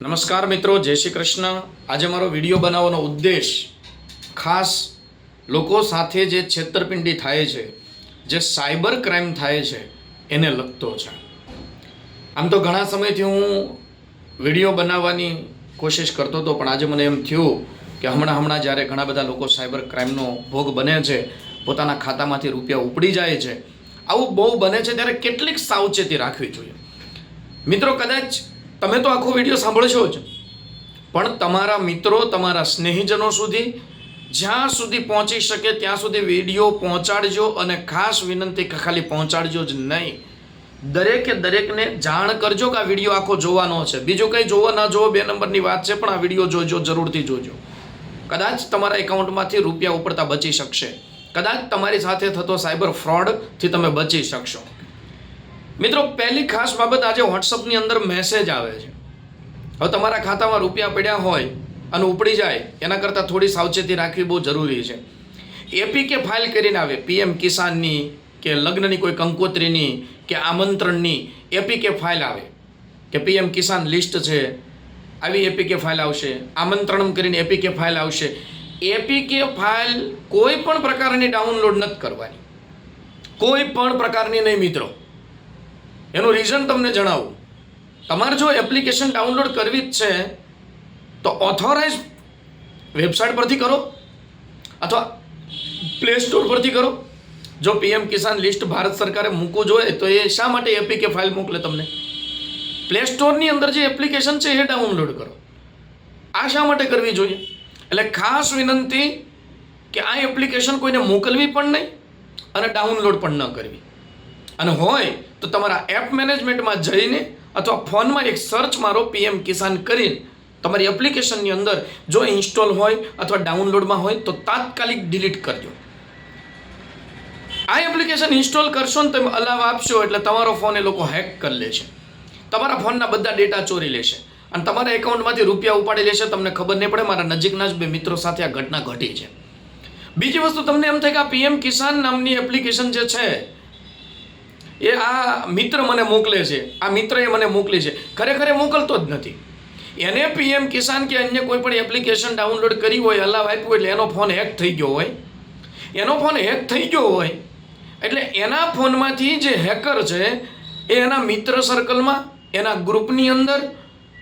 નમસ્કાર મિત્રો, જય શ્રી કૃષ્ણ. આજે મારો વિડીયો બનાવવાનો ઉદ્દેશ ખાસ લોકો સાથે જે છેતરપિંડી થાય છે, જે સાયબર ક્રાઇમ થાય છે એને લગતો છે. આમ તો ઘણા સમયથી હું વિડીયો બનાવવાની કોશિશ કરતો હતો, પણ આજે મને એમ થયું કે હમણાં જ્યારે ઘણા બધા લોકો સાયબર ક્રાઇમનો ભોગ બને છે, પોતાના ખાતામાંથી રૂપિયા ઉપડી જાય છે, આવું બહુ બને છે, ત્યારે કેટલીક સાવચેતી રાખવી જોઈએ. મિત્રો, કદાચ તમે તો આખો વિડીયો સાંભળશો જ, પણ તમારા મિત્રો, તમારા સ્નેહીજનો સુધી જ્યાં સુધી પહોંચી શકે ત્યાં સુધી વિડીયો પહોંચાડજો. અને ખાસ વિનંતી કે ખાલી પહોંચાડજો જ નહીં, દરેકને જાણ કરજો કે આ વિડીયો આખો જોવાનો છે. બીજું કંઈ જોવો ના જોવો બે નંબરની વાત છે, પણ આ વિડીયો જોજો, જરૂરથી જોજો. કદાચ તમારા એકાઉન્ટમાંથી રૂપિયા ઉપડતા બચી શકશે, કદાચ તમારી સાથે થતો સાયબર ફ્રોડથી તમે બચી શકશો. મિત્રો, પહેલી ખાસ બાબત, આજે વોટ્સઅપની અંદર મેસેજ આવે છે. હવે તમારા ખાતામાં રૂપિયા પડ્યા હોય અને ઉપડી જાય, એના કરતાં થોડી સાવચેતી રાખવી બહુ જરૂરી છે. એપીકે ફાઇલ કરીને આવે, પીએમ કિસાનની કે લગ્નની કોઈ કંકોત્રીની કે આમંત્રણની એપીકે ફાઇલ આવે કે પીએમ કિસાન લિસ્ટ છે, આવી એપીકે ફાઇલ આવશે. આમંત્રણમ કરીને એપીકે ફાઇલ આવશે. એપીકે ફાઇલ કોઈ પણ પ્રકારની ડાઉનલોડ નથી કરવાની, કોઈ પણ પ્રકારની નહીં મિત્રો. એનું રીઝન તમને જણાવું. તમારે જો એપ્લિકેશન ડાઉનલોડ કરવી જ છે તો ઓથોરાઇઝ વેબસાઇટ પરથી કરો અથવા પ્લે સ્ટોર પરથી કરો. જો પીએમ કિસાન લિસ્ટ ભારત સરકારે મૂકવું જોઈએ તો એ શા માટે એપીકે ફાઇલ મોકલે તમને? પ્લે સ્ટોરની અંદર જે એપ્લિકેશન છે એ ડાઉનલોડ કરો. આ શા માટે કરવી જોઈએ? એટલે ખાસ વિનંતી કે આ એપ્લિકેશન કોઈને મોકલવી પણ નહીં અને ડાઉનલોડ પણ ન કરવી. અને હોય તો તમારા એપ મેનેજમેન્ટમાં જઈને અથવા ફોનમાં એક સર્ચ મારો પીએમ કિસાન કરીને તમારી એપ્લિકેશનની અંદર જો ઇન્સ્ટોલ હોય અથવા ડાઉનલોડમાં હોય તો તાત્કાલિક ડિલીટ કરજો. આ એપ્લિકેશન ઇન્સ્ટોલ કરશો ને તમે અલાવ આપશો એટલે તમારો ફોન એ લોકો હેક કરી લે છે, તમારા ફોનના બધા ડેટા ચોરી લેશે અને તમારા એકાઉન્ટમાંથી રૂપિયા ઉપાડી લેશે. તમને ખબર નહીં પડે. મારા નજીકના જ બે મિત્રો સાથે આ ઘટના ઘટી છે. બીજી વસ્તુ, તમને એમ થાય કે આ પીએમ કિસાન નામની એપ્લિકેશન જે છે એ આ મિત્ર મને મોકલે છે, આ મિત્રએ મને મોકલી છે. ખરેખર મોકલતો જ નથી. એને પીએમ કિસાન કે અન્ય કોઈ પણ એપ્લિકેશન ડાઉનલોડ કરી હોય, અલાવ આપ્યું એટલે એનો ફોન હેક થઈ ગયો હોય. એનો ફોન હેક થઈ ગયો હોય એટલે એના ફોનમાંથી જે હેકર છે એ એના મિત્ર સર્કલમાં, એના ગ્રુપની અંદર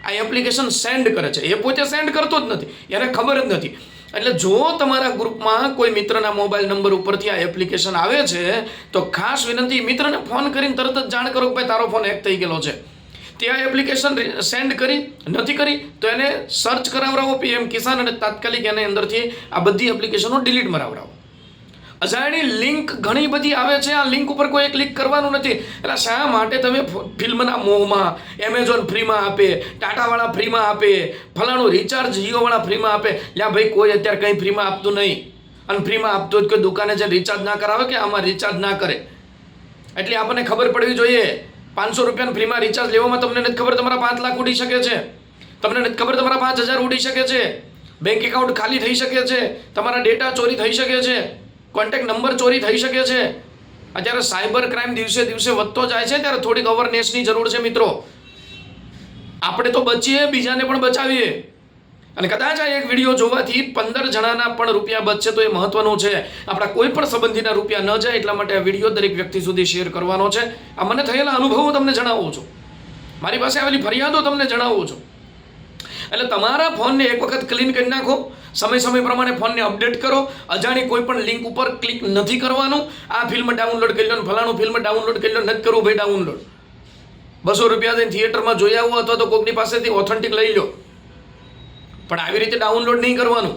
આ એપ્લિકેશન સેન્ડ કરે છે. એ પોતે સેન્ડ કરતો જ નથી, એને ખબર જ નથી. એટલે જો તમારા ગ્રુપમાં કોઈ મિત્રના મોબાઈલ નંબર ઉપરથી આ એપ્લિકેશન આવે છે તો ખાસ વિનંતી, મિત્રને ફોન કરીને તરત જ જાણ કરો કે ભાઈ તારો ફોન હેક થઈ ગયેલો છે. તે આ એપ્લિકેશન સેન્ડ કરી નથી કરી તો એને સર્ચ કરાવરાવો પીએમ કિસાન અને તાત્કાલિક એની અંદરથી આ બધી એપ્લિકેશનો ડિલીટ મરાવરાવો. અજાણી લિંક ઘણી બધી આવે છે, આ લિંક ઉપર કોઈ ક્લિક કરવાનું નથી. એટલે શા માટે તમે ફિલ્મના મોહમાં એમેઝોન ફ્રીમાં આપે, ટાટાવાળા ફ્રીમાં આપે, ફલાણું રિચાર્જ જીઓવાળા ફ્રીમાં આપે. લ્યા ભાઈ, કોઈ અત્યારે કંઈ ફ્રીમાં આપતું નહીં. અને ફ્રીમાં આપતું જ કોઈ દુકાને જે રિચાર્જ ના કરાવે કે આમાં રિચાર્જ ના કરે. એટલે આપણને ખબર પડવી જોઈએ. 500 રૂપિયાનું ફ્રીમાં રિચાર્જ લેવામાં તમને નથી ખબર તમારા 5 લાખ ઉડી શકે છે, તમને નથી ખબર તમારા 5000 ઉડી શકે છે, બેંક એકાઉન્ટ ખાલી થઈ શકે છે, તમારા ડેટા ચોરી થઈ શકે છે, કોન્ટેક્ટ નંબર ચોરી થઈ શકે છે. અત્યારે સાયબર ક્રાઇમ દિવસે દિવસે વધતો જાય છે, ત્યારે થોડીક અવેરનેસની જરૂર છે મિત્રો. આપણે તો બચીએ, બીજાને પણ બચાવીએ. અને કદાચ આ એક વિડીયો જોવાથી 15 જણાના પણ રૂપિયા બચશે તો એ મહત્વનું છે. આપણા કોઈ પણ સંબંધીના રૂપિયા ન જાય એટલા માટે આ વિડીયો દરેક વ્યક્તિ સુધી શેર કરવાનો છે. આ મને થયેલા અનુભવો તમને જણાવું છું, મારી પાસે આવેલી ફરિયાદો તમને જણાવું છું. એટલે તમારા ફોનને એક વખત ક્લીન કરી નાખો, સમય પ્રમાણે ફોનને અપડેટ કરો. અજાણી કોઈ પણ લિંક ઉપર ક્લિક નથી કરવાનું. આ ફિલ્મ ડાઉનલોડ કરી લો, ફલાણું ફિલ્મ ડાઉનલોડ કરી લો, નથી કરવું ભાઈ ડાઉનલોડ. 200 રૂપિયા દઈને થિયેટરમાં જોઈ આવો અથવા તો કોઈકની પાસેથી ઓથેન્ટિક લઈ લો, પણ આવી રીતે ડાઉનલોડ નહીં કરવાનું.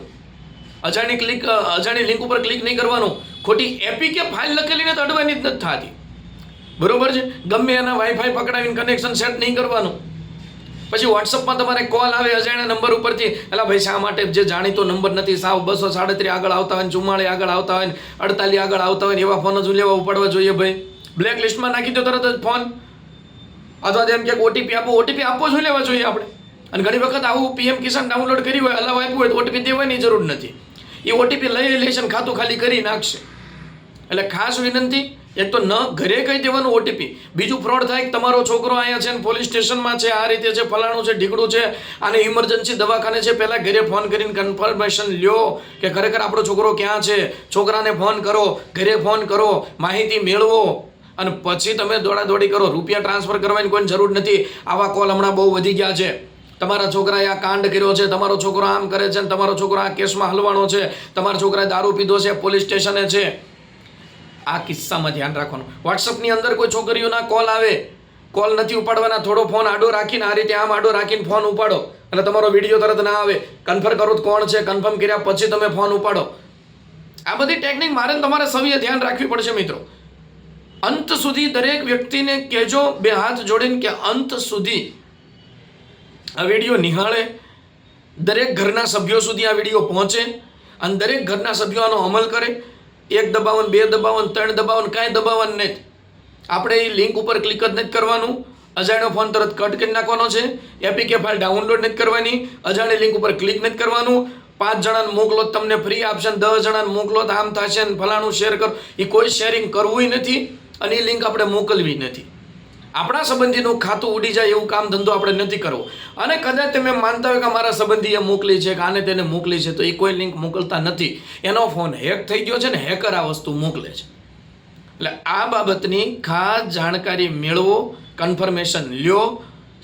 અજાણી લિંક ઉપર ક્લિક નહીં કરવાનું. ખોટી એપીકે ફાઇલ લખેલીને તો અડવાની જ નથી થતી, બરોબર છે? ગમે એના વાઈફાઈ પકડાવીને કનેક્શન સેટ નહીં કરવાનું. પછી વોટ્સઅપમાં તમારે કોલ આવે અજાણ્યા નંબર ઉપરથી. એટલે ભાઈ શા માટે જે જાણીતો નંબર નથી, સાવ 237 આગળ આવતા હોય, 44 આગળ આવતા હોય, 48 આગળ આવતા હોય એવા ફોન જ લેવા ઉપાડવા જોઈએ ભાઈ. બ્લેક લિસ્ટમાં નાખી દો તરત જ ફોન. અથવા તેમ કે ઓટીપી આપો, ઓટીપી આપવો જ લેવા જોઈએ આપણે. અને ઘણી વખત આવું પીએમ કિસાન ડાઉનલોડ કરી હોય, અલાવ આપ્યું હોય તો ઓટીપી દેવાની જરૂર નથી. એ ઓટીપી લઈ લેશે ને ખાતું ખાલી કરી નાખશે. એટલે ખાસ વિનંતી, એક તો ન ઘરે કહી દેવાનું ઓટીપી, બીજું ફ્રોડ થાય કે તમારો છોકરો અહીંયા છે ને પોલીસ સ્ટેશનમાં છે, આ રીતે છે, ફલાણું છે, ઢીકડું છે, આને ઇમરજન્સી દવાખાને છે, પહેલાં ઘરે ફોન કરીને કન્ફર્મેશન લ્યો કે ખરેખર આપણો છોકરો ક્યાં છે, છોકરાને ફોન કરો, ઘરે ફોન કરો, માહિતી મેળવો અને પછી તમે દોડાદોડી કરો. રૂપિયા ટ્રાન્સફર કરવાની કોઈ જરૂર નથી. આવા કોલ હમણાં બહુ વધી ગયા છે. તમારા છોકરાએ આ કાંડ કર્યો છે, તમારો છોકરો આમ કરે છે, તમારો છોકરો આ કેસમાં હલવાણો છે, તમારા છોકરાએ દારૂ પીધો છે, પોલીસ સ્ટેશને છે. આ કિસ્સામાં ધ્યાન રાખવાનું. વોટ્સઅપની અંદર કોઈ છોકરીઓના કોલ આવે, કોલ નથી ઉપાડવાના, થોડો ફોન આડો રાખીને આ રીતે આમ આડો રાખીને ફોન ઉપાડો એટલે તમારો વિડીયો તરત ના આવે. કન્ફર્મ કરો કોણ છે, કન્ફર્મ કર્યા પછી તમે ફોન ઉપાડો. આ બધી ટેકનિક મારે તમારે સૌએ ધ્યાન રાખવી પડશે મિત્રો. અંત સુધી દરેક વ્યક્તિને કહેજો, બે હાથ જોડીને, કે અંત સુધી આ વિડીયો નિહાળે, દરેક ઘરના સભ્યો સુધી આ વિડીયો પહોંચે અને દરેક ઘરના સભ્યો આનો અમલ કરે. 1 દબાવન, 2 દબાવન, 3 દબાવન, કાંઈ દબાવવાનું નહીં. આપણે એ લિંક ઉપર ક્લિક જ નથી કરવાનું. અજાણ્યો ફોન તરત કટ કરી નાખવાનો છે. એપીકે ફાઇલ ડાઉનલોડ નથી કરવાની. અજાણી લિંક ઉપર ક્લિક નથી કરવાનું. 5 જણાને મોકલો તમને ફ્રી આપશે, 10 જણાને મોકલો તો આમ થશે ને ફલાણું શેર કરો. એ કોઈ શેરિંગ કરવું નથી અને એ લિંક આપણે મોકલવી નથી. આપણા સંબંધીનું ખાતું ઉડી જાય એવું કામ ધંધો આપણે નથી કરવો. અને કદાચ તમે માનતા હોય કે મારા સંબંધીએ મોકલી છે કે આને તેને મોકલી છે, તો એ કોઈ લિંક મોકલતા નથી. એનો ફોન હેક થઈ ગયો છે ને, હેકર આ વસ્તુ મોકલે છે. એટલે આ બાબતની ખાસ જાણકારી મેળવો, કન્ફર્મેશન લ્યો.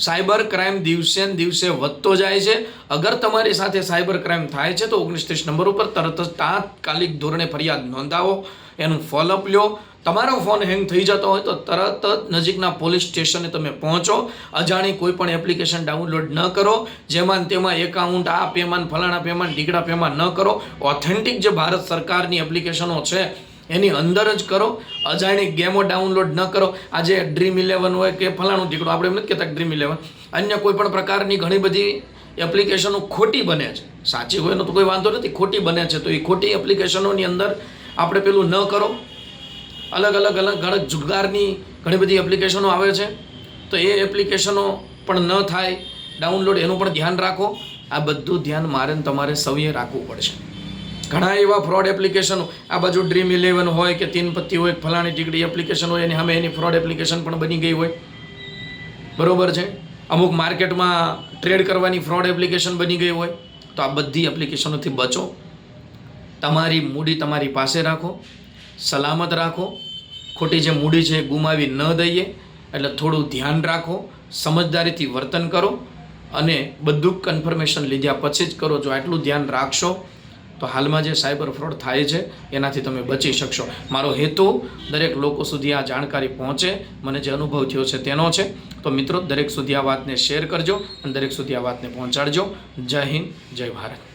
સાયબર ક્રાઇમ દિવસે ને દિવસે વધતો જાય છે. અગર તમારી સાથે સાયબર ક્રાઇમ થાય છે તો 1930 નંબર ઉપર તરત જ તાત્કાલિક ધોરણે ફરિયાદ નોંધાવો, એનું ફોલોઅપ લ્યો. તમારો ફોન હેંગ થઈ જતો હોય તો તરત જ નજીકના પોલીસ સ્ટેશને તમે પહોંચો. અજાણી કોઈ પણ એપ્લિકેશન ડાઉનલોડ ન કરો, જેમાં તેમાં એકાઉન્ટ, આ પેમેન્ટ, ફલાણા પેમેન્ટ, ઢીકડા પેમેન્ટ ન કરો. ઓથેન્ટિક જે ભારત સરકારની એપ્લિકેશનો છે એની અંદર જ કરો. અજાણી ગેમો ડાઉનલોડ ન કરો. આજે ડ્રીમ 11 હોય કે ફલાણું ઢીકડું, આપણે એમ નથી કહેતા ડ્રીમ 11, અન્ય કોઈ પણ પ્રકારની ઘણી બધી એપ્લિકેશનો ખોટી બને છે. સાચી હોય તો કોઈ વાંધો નથી, ખોટી બને છે તો એ ખોટી એપ્લિકેશનોની અંદર આપણે પેલું ન કરો. અલગ અલગ જુગારની ઘણી બધી એપ્લિકેશનો આવે છે તો એ એપ્લિકેશનો પણ ન થાય ડાઉનલોડ, એનું પણ ધ્યાન રાખો. આ બધું ધ્યાન મારે ને તમારે સૌએ રાખવું પડશે. ઘણા એવા ફ્રોડ એપ્લિકેશનો, આ બાજુ ડ્રીમ 11 હોય કે 3 પત્તી હોય, ફલાણી ટીકડી એપ્લિકેશન હોય, એની સામે એની ફ્રોડ એપ્લિકેશન પણ બની ગઈ હોય. બરોબર છે. અમુક માર્કેટમાં ટ્રેડ કરવાની ફ્રોડ એપ્લિકેશન બની ગઈ હોય. તો આ બધી એપ્લિકેશનોથી બચો. તમારી મૂડી તમારી પાસે રાખો, સલામત રાખો. ખોટી જે મૂડી છે એ ગુમાવી ન દઈએ. એટલે થોડું ધ્યાન રાખો, સમજદારીથી વર્તન કરો અને બધું કન્ફર્મેશન લીધા પછી જ કરો. જો આટલું ધ્યાન રાખશો તો હાલમાં જે સાયબર ફ્રોડ થાય છે એનાથી તમે બચી શકશો. મારો હેતુ દરેક લોકો સુધી આ જાણકારી પહોંચે, મને જે અનુભવ થયો છે તેનો છે. તો મિત્રો, દરેક સુધી આ વાતને શેર કરજો અને દરેક સુધી આ વાતને પહોંચાડજો. જય હિન્દ, જય ભારત.